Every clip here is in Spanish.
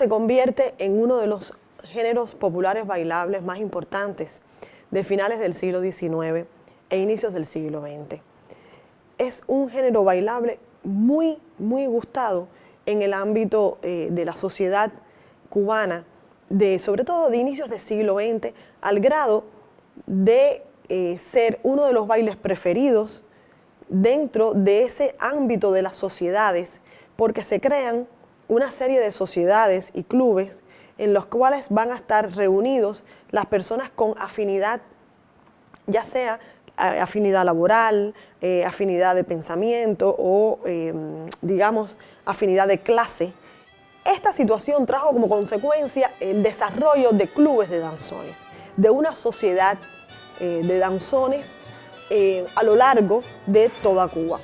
se convierte en uno de los géneros populares bailables más importantes de finales del siglo XIX e inicios del siglo XX. Es un género bailable muy gustado en el ámbito de la sociedad cubana, sobre todo de inicios del siglo XX, al grado de ser uno de los bailes preferidos dentro de ese ámbito de las sociedades, porque se crean una serie de sociedades y clubes en los cuales van a estar reunidos las personas con afinidad, ya sea afinidad laboral, afinidad de pensamiento o, digamos, afinidad de clase. Esta situación trajo como consecuencia el desarrollo de clubes de danzones, de una sociedad de danzones a lo largo de toda Cuba.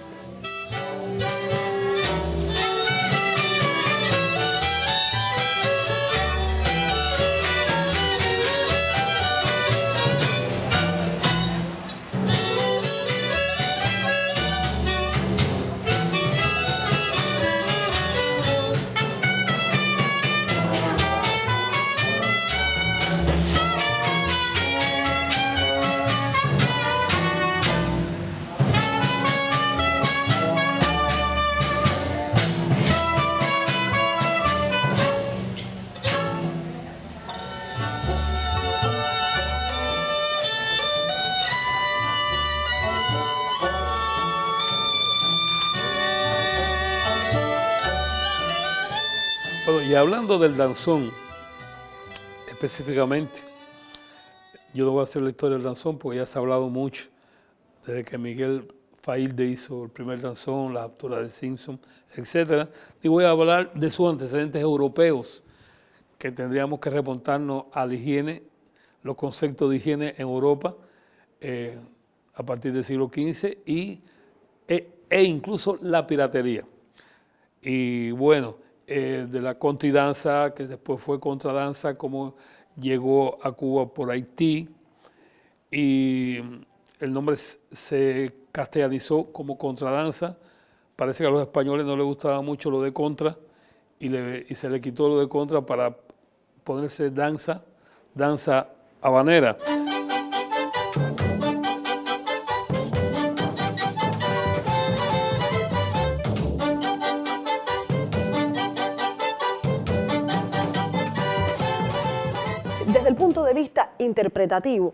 Bueno, y hablando del danzón específicamente, yo no voy a hacer la historia del danzón porque ya se ha hablado mucho desde que Miguel Failde hizo el primer danzón, las capturas de Simpson, etc. Y voy a hablar de sus antecedentes europeos, que tendríamos que remontarnos a la higiene, los conceptos de higiene en Europa a partir del siglo XV e incluso la piratería. Y bueno, de la contradanza, que después fue contradanza, como llegó a Cuba por Haití, y el nombre se castellanizó como contradanza. Parece que a los españoles no les gustaba mucho lo de contra, y se le quitó lo de contra para ponerse danza habanera. Desde el punto de vista interpretativo,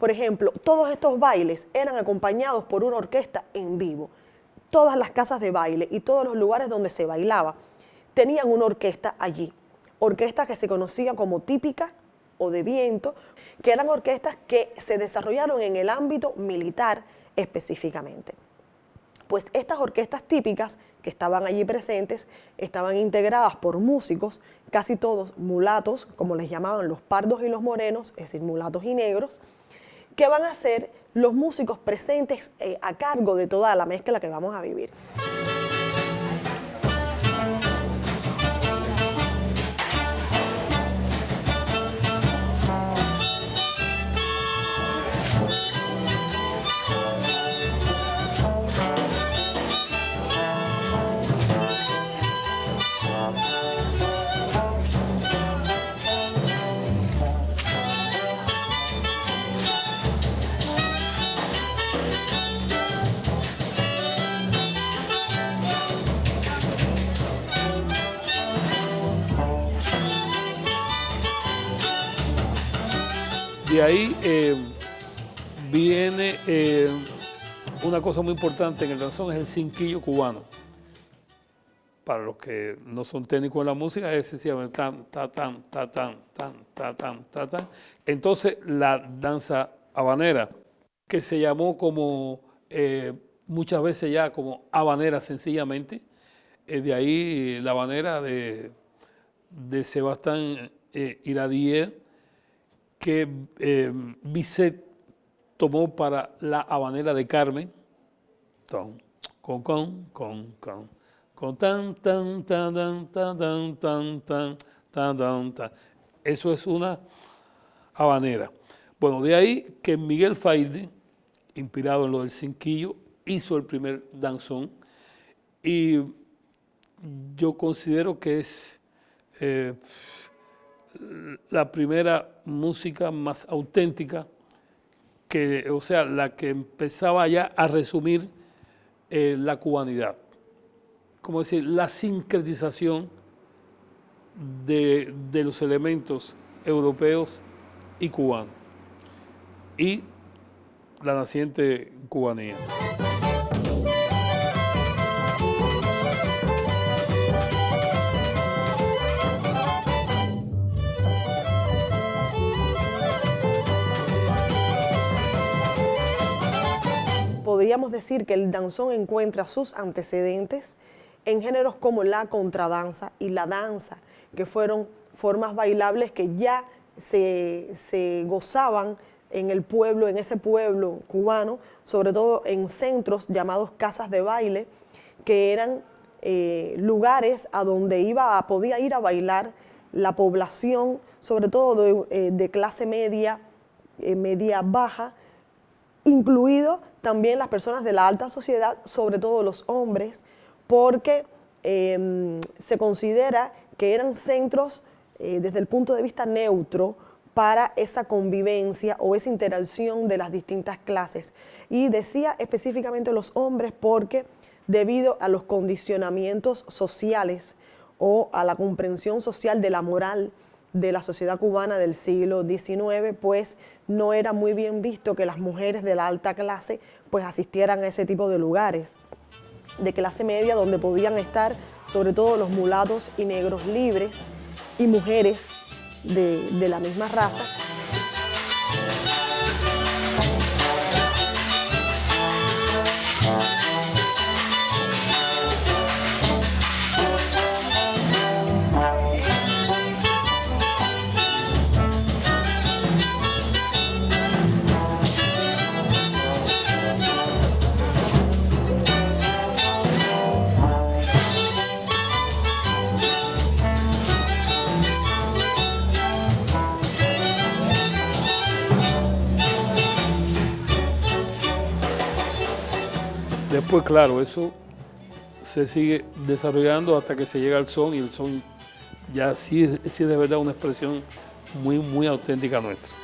por ejemplo, todos estos bailes eran acompañados por una orquesta en vivo. Todas las casas de baile y todos los lugares donde se bailaba tenían una orquesta allí. Orquestas que se conocía como típica o de viento, que eran orquestas que se desarrollaron en el ámbito militar específicamente. Pues estas orquestas típicas que estaban allí presentes estaban integradas por músicos, casi todos mulatos, como les llamaban los pardos y los morenos, es decir, mulatos y negros, que van a ser los músicos presentes a cargo de toda la mezcla que vamos a vivir. De ahí viene una cosa muy importante en el danzón, es el cinquillo cubano. Para los que no son técnicos en la música, es sencillamente tan, ta, tan, ta, tan, tan, ta, tan, ta, tan. Entonces, la danza habanera, que se llamó como muchas veces ya como habanera sencillamente, de ahí la habanera de Sebastián Iradier, que Bizet tomó para la habanera de Carmen, con tan tan tan tan tan tan tan tan tan tan. Eso es una habanera. Bueno, de ahí que Miguel Failde, inspirado en lo del cinquillo, hizo el primer danzón, y yo considero que es eh, la primera música más auténtica, que, o sea, la que empezaba ya a resumir la cubanidad. Como decir, la sincretización de los elementos europeos y cubanos. Y la naciente cubanía. Podríamos decir que el danzón encuentra sus antecedentes en géneros como la contradanza y la danza, que fueron formas bailables que ya se gozaban en el pueblo, en ese pueblo cubano, sobre todo en centros llamados casas de baile, que eran lugares a donde podía ir a bailar la población, sobre todo de clase media, media baja, incluido también las personas de la alta sociedad, sobre todo los hombres, porque se considera que eran centros desde el punto de vista neutro para esa convivencia o esa interacción de las distintas clases. Y decía específicamente los hombres porque debido a los condicionamientos sociales o a la comprensión social de la moral de la sociedad cubana del siglo XIX, pues no era muy bien visto que las mujeres de la alta clase pues asistieran a ese tipo de lugares de clase media donde podían estar sobre todo los mulatos y negros libres y mujeres de la misma raza. Después, claro, eso se sigue desarrollando hasta que se llega al son, y el son ya sí es de verdad una expresión muy, muy auténtica nuestra.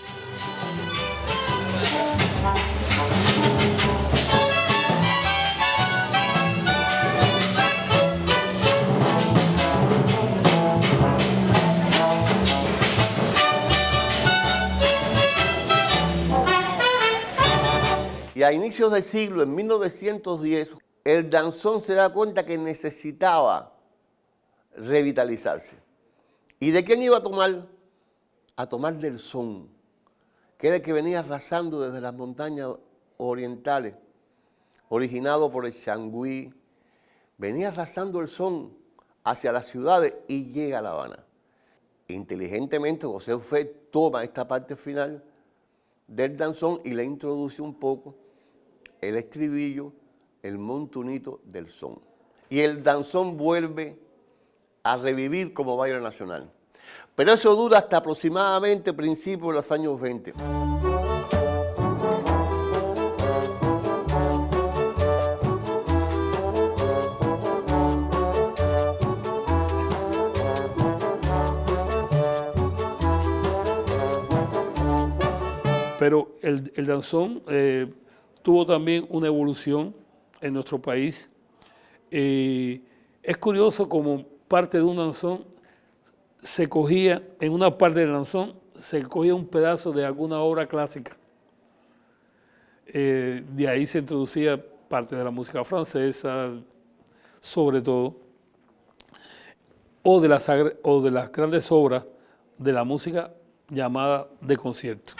Y a inicios del siglo, en 1910, el danzón se da cuenta que necesitaba revitalizarse. ¿Y de quién iba a tomar? A tomar del son, que era el que venía arrasando desde las montañas orientales, originado por el changüí. Venía arrasando el son hacia las ciudades y llega a La Habana. Inteligentemente, José Ufé toma esta parte final del danzón y le introduce un poco el estribillo, el montunito del son. Y el danzón vuelve a revivir como baile nacional. Pero eso dura hasta aproximadamente principios de los años 20. Pero el danzón tuvo también una evolución en nuestro país. Es curioso como parte de un danzón se cogía, en una parte del danzón, se cogía un pedazo de alguna obra clásica. De ahí se introducía parte de la música francesa, sobre todo, o de las grandes obras de la música llamada de concierto.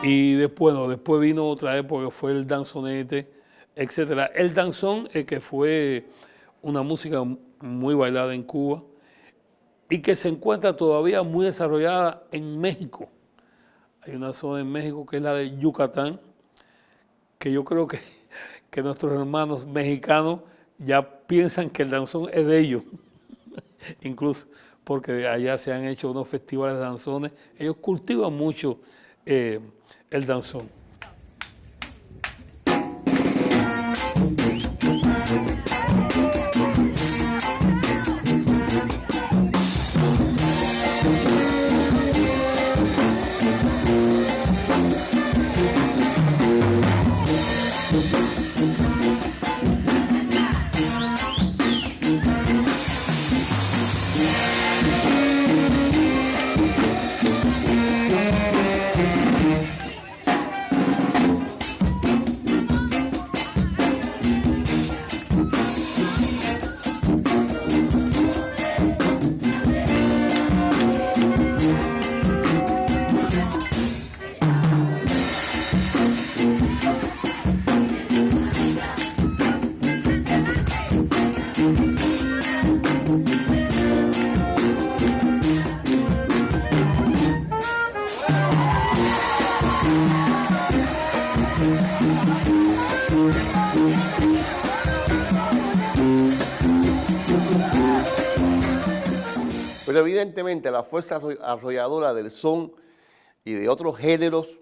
Y después vino otra época, fue el danzonete, etcétera. El danzón, que fue una música muy bailada en Cuba y que se encuentra todavía muy desarrollada en México. Hay una zona en México que es la de Yucatán, que yo creo que nuestros hermanos mexicanos ya piensan que el danzón es de ellos, incluso porque allá se han hecho unos festivales de danzones. Ellos cultivan mucho el danzón. Pero evidentemente la fuerza arrolladora del son y de otros géneros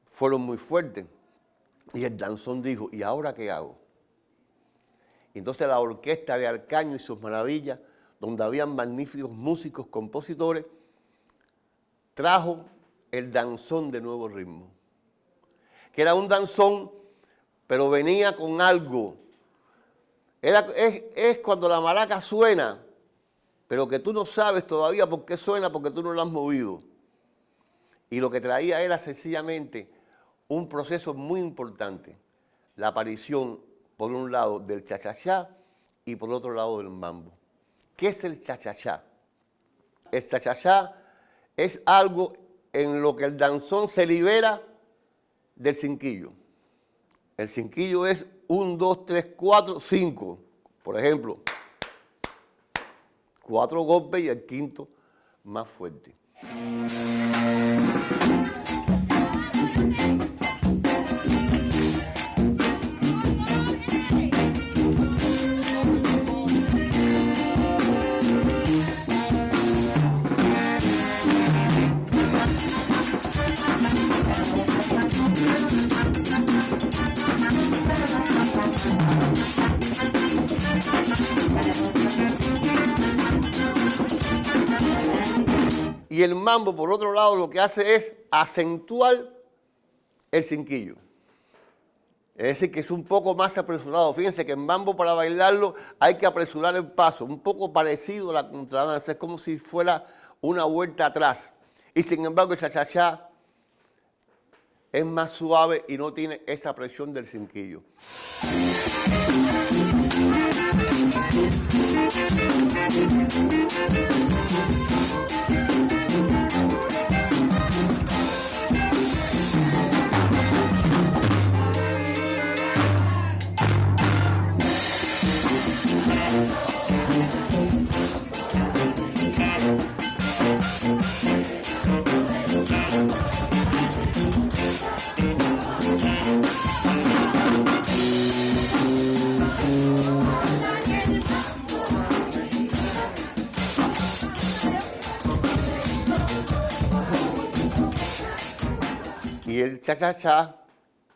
fueron muy fuertes. Y el danzón dijo, ¿y ahora qué hago? Y entonces la orquesta de Arcaño y sus maravillas, donde habían magníficos músicos, compositores, trajo el danzón de nuevo ritmo. Que era un danzón, pero venía con algo. Es cuando la maraca suena, pero que tú no sabes todavía por qué suena, porque tú no lo has movido. Y lo que traía era sencillamente un proceso muy importante, la aparición, por un lado, del cha-cha-cha y por otro lado del mambo. ¿Qué es el cha-cha-cha? El cha-cha-cha es algo en lo que el danzón se libera del cinquillo. El cinquillo es 1, 2, 3, 4, 5. Por ejemplo, 4 golpes y el quinto más fuerte. Y el mambo, por otro lado, lo que hace es acentuar el cinquillo. Es decir, que es un poco más apresurado. Fíjense que en mambo, para bailarlo, hay que apresurar el paso, un poco parecido a la contradanza. Es como si fuera una vuelta atrás. Y sin embargo, el cha-cha-cha es más suave y no tiene esa presión del cinquillo. Y el cha-cha-cha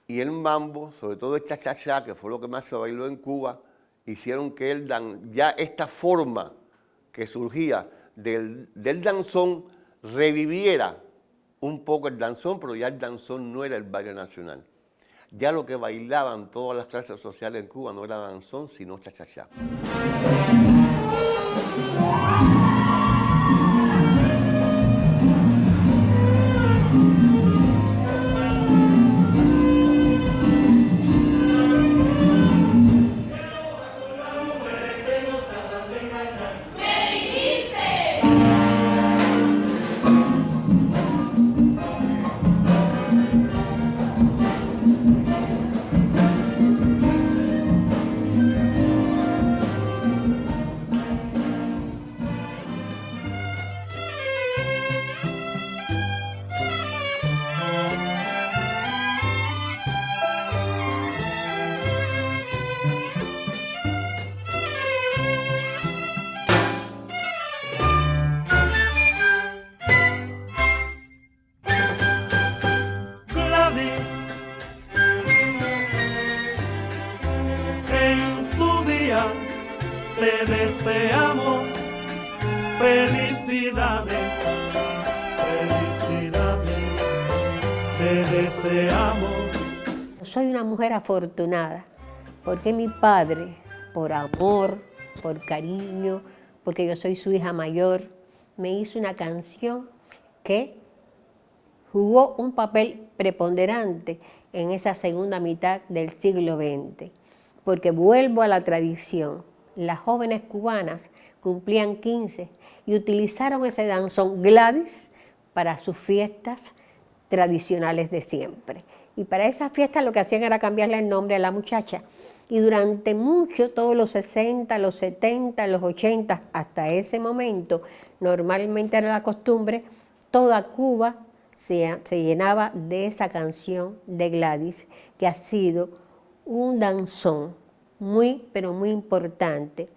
y el mambo, sobre todo el cha-cha-cha, que fue lo que más se bailó en Cuba, hicieron que ya esta forma que surgía del danzón reviviera un poco el danzón, pero ya el danzón no era el baile nacional. Ya lo que bailaban todas las clases sociales en Cuba no era danzón, sino cha-cha-cha. Felicidades, felicidades, te deseamos. Soy una mujer afortunada porque mi padre, por amor, por cariño, porque yo soy su hija mayor, me hizo una canción que jugó un papel preponderante en esa segunda mitad del siglo XX. Porque vuelvo a la tradición, las jóvenes cubanas cumplían 15 y utilizaron ese danzón Gladys para sus fiestas tradicionales de siempre. Y para esas fiestas lo que hacían era cambiarle el nombre a la muchacha. Y durante mucho, todos los 60, los 70, los 80, hasta ese momento, normalmente era la costumbre, toda Cuba se llenaba de esa canción de Gladys, que ha sido un danzón muy, pero muy importante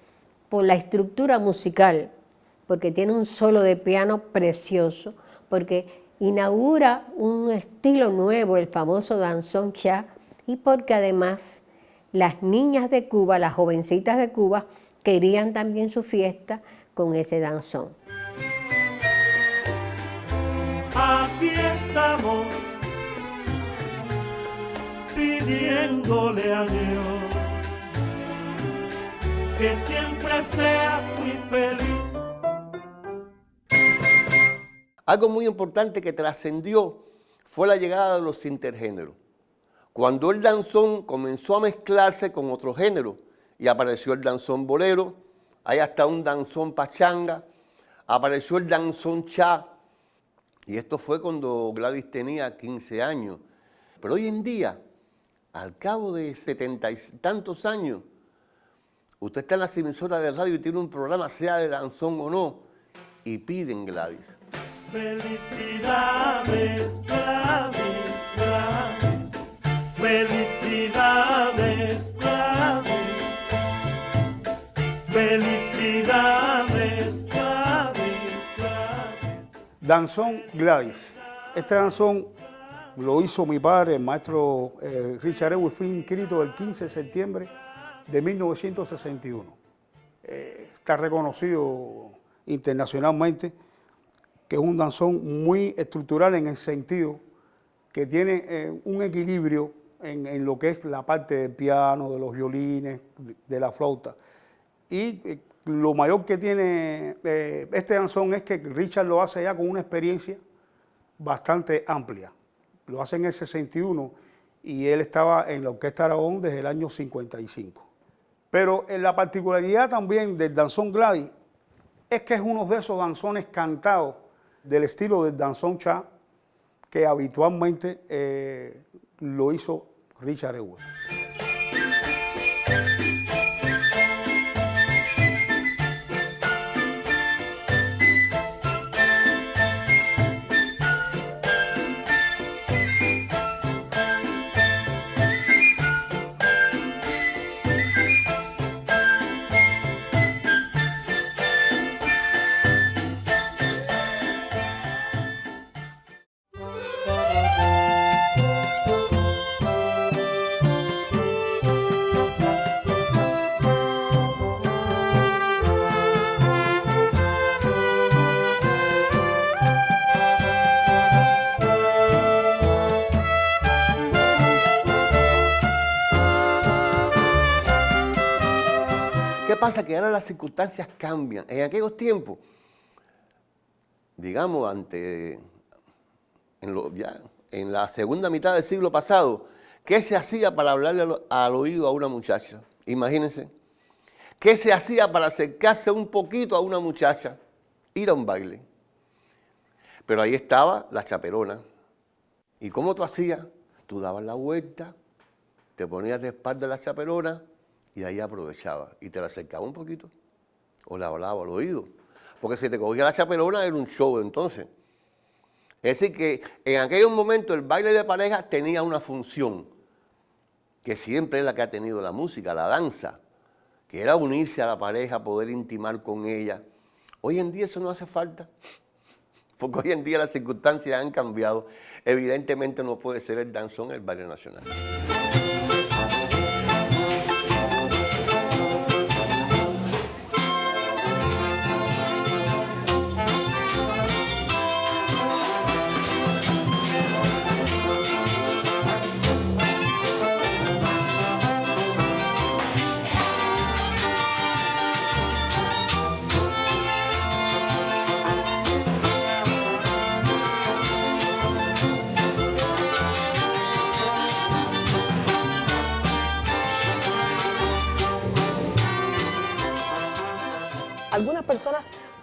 por la estructura musical, porque tiene un solo de piano precioso, porque inaugura un estilo nuevo, el famoso danzón cha, y porque además las niñas de Cuba, las jovencitas de Cuba, querían también su fiesta con ese danzón. Aquí estamos pidiéndole a Dios que siempre seas muy feliz. Algo muy importante que trascendió fue la llegada de los intergéneros. Cuando el danzón comenzó a mezclarse con otros géneros y apareció el danzón bolero, hay hasta un danzón pachanga, apareció el danzón cha, y esto fue cuando Gladys tenía 15 años. Pero hoy en día, al cabo de 70 y tantos años, usted está en las emisoras de radio y tiene un programa, sea de danzón o no, y piden Gladys. Felicidades, Gladys, Gladys. Felicidades, Gladys. Felicidades, Gladys, Gladys. Danzón Gladys. Este danzón lo hizo mi padre, el maestro Richard Ewell, fue inscrito el 15 de septiembre de 1961. Está reconocido internacionalmente que es un danzón muy estructural en el sentido que tiene un equilibrio en lo que es la parte del piano, de los violines, de la flauta. Y lo mayor que tiene este danzón es que Richard lo hace ya con una experiencia bastante amplia. Lo hace en el 61 y él estaba en la Orquesta Aragón desde el año 55. Pero la particularidad también del danzón Gladys es que es uno de esos danzones cantados del estilo del danzón cha que habitualmente lo hizo Richard Ewell. ¿Qué pasa? Que ahora las circunstancias cambian. En aquellos tiempos, digamos, en la segunda mitad del siglo pasado, ¿qué se hacía para hablarle al oído a una muchacha? Imagínense. ¿Qué se hacía para acercarse un poquito a una muchacha? Ir a un baile. Pero ahí estaba la chaperona. ¿Y cómo tú hacías? Tú dabas la vuelta, te ponías de espalda a la chaperona y ahí aprovechabas y te la acercaba un poquito o la hablaba al oído. Porque si te cogía la chaperona era un show entonces. Es decir que en aquellos momentos el baile de pareja tenía una función que siempre es la que ha tenido la música, la danza, que era unirse a la pareja, poder intimar con ella. Hoy en día eso no hace falta, porque hoy en día las circunstancias han cambiado. Evidentemente no puede ser el danzón el baile nacional.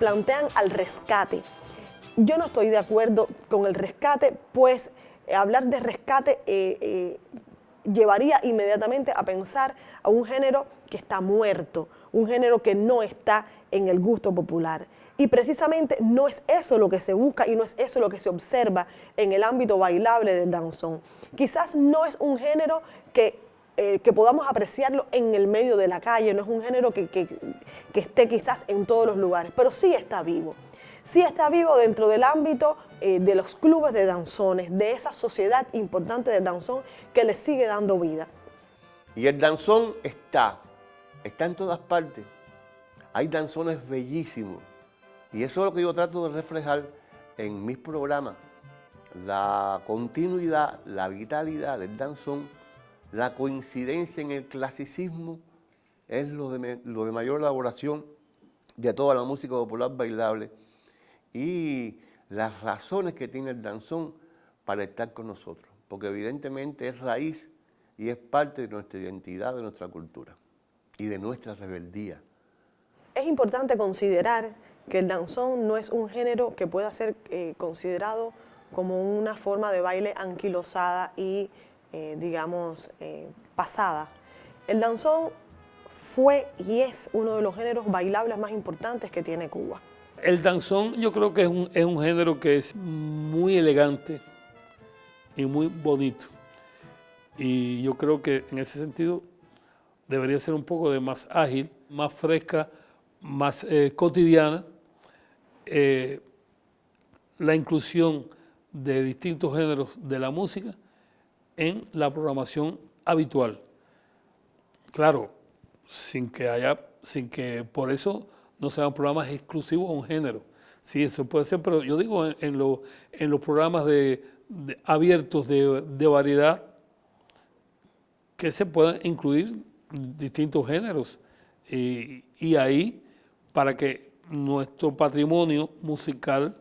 plantean al rescate. Yo no estoy de acuerdo con el rescate, pues hablar de rescate llevaría inmediatamente a pensar a un género que está muerto, un género que no está en el gusto popular. Y precisamente no es eso lo que se busca y no es eso lo que se observa en el ámbito bailable del danzón. Quizás no es un género que podamos apreciarlo en el medio de la calle, no es un género que esté quizás en todos los lugares, pero sí está vivo. Sí está vivo dentro del ámbito de los clubes de danzones, de esa sociedad importante del danzón que le sigue dando vida. Y el danzón está en todas partes. Hay danzones bellísimos. Y eso es lo que yo trato de reflejar en mis programas. La continuidad, la vitalidad del danzón, la coincidencia en el clasicismo, es lo de mayor elaboración de toda la música popular bailable. Y las razones que tiene el danzón para estar con nosotros, porque evidentemente es raíz y es parte de nuestra identidad, de nuestra cultura y de nuestra rebeldía. Es importante considerar que el danzón no es un género que pueda ser considerado como una forma de baile anquilosada y, digamos, pasada. El danzón fue y es uno de los géneros bailables más importantes que tiene Cuba. El danzón yo creo que es un género que es muy elegante y muy bonito. Y yo creo que en ese sentido debería ser un poco de más ágil, más fresca, más cotidiana. La inclusión de distintos géneros de la música en la programación habitual. Claro, sin que por eso no sean programas exclusivos a un género. Sí, eso puede ser, pero yo digo en los programas abiertos de variedad, que se puedan incluir distintos géneros y ahí para que nuestro patrimonio musical,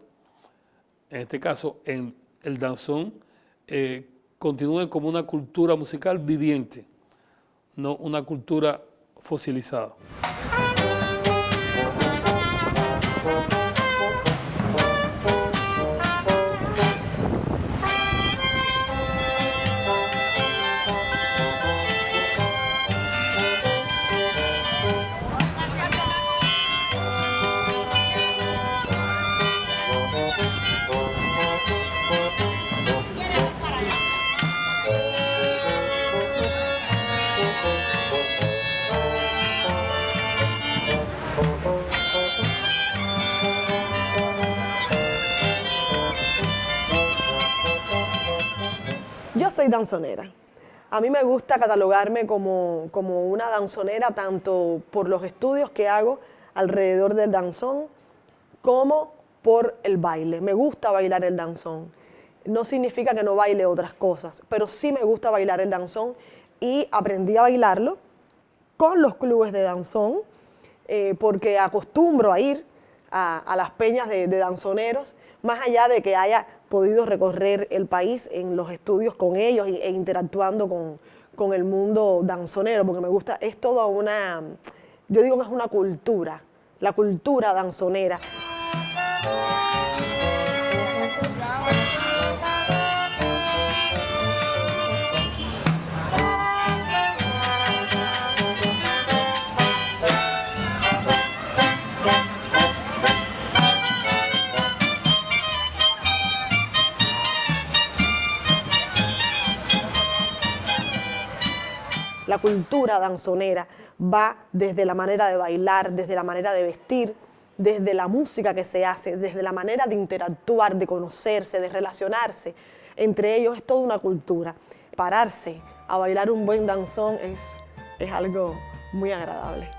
en este caso en el danzón, continúe como una cultura musical viviente, no una cultura fosilizada. Yo soy danzonera. A mí me gusta catalogarme como una danzonera tanto por los estudios que hago alrededor del danzón como por el baile. Me gusta bailar el danzón. No significa que no baile otras cosas, pero sí me gusta bailar el danzón y aprendí a bailarlo con los clubes de danzón porque acostumbro a ir a las peñas de danzoneros, más allá de que haya podido recorrer el país en los estudios con ellos e interactuando con el mundo danzonero, porque me gusta, es toda una, yo digo que es una cultura, la cultura danzonera. La cultura danzonera va desde la manera de bailar, desde la manera de vestir, desde la música que se hace, desde la manera de interactuar, de conocerse, de relacionarse. Entre ellos es toda una cultura. Pararse a bailar un buen danzón es algo muy agradable.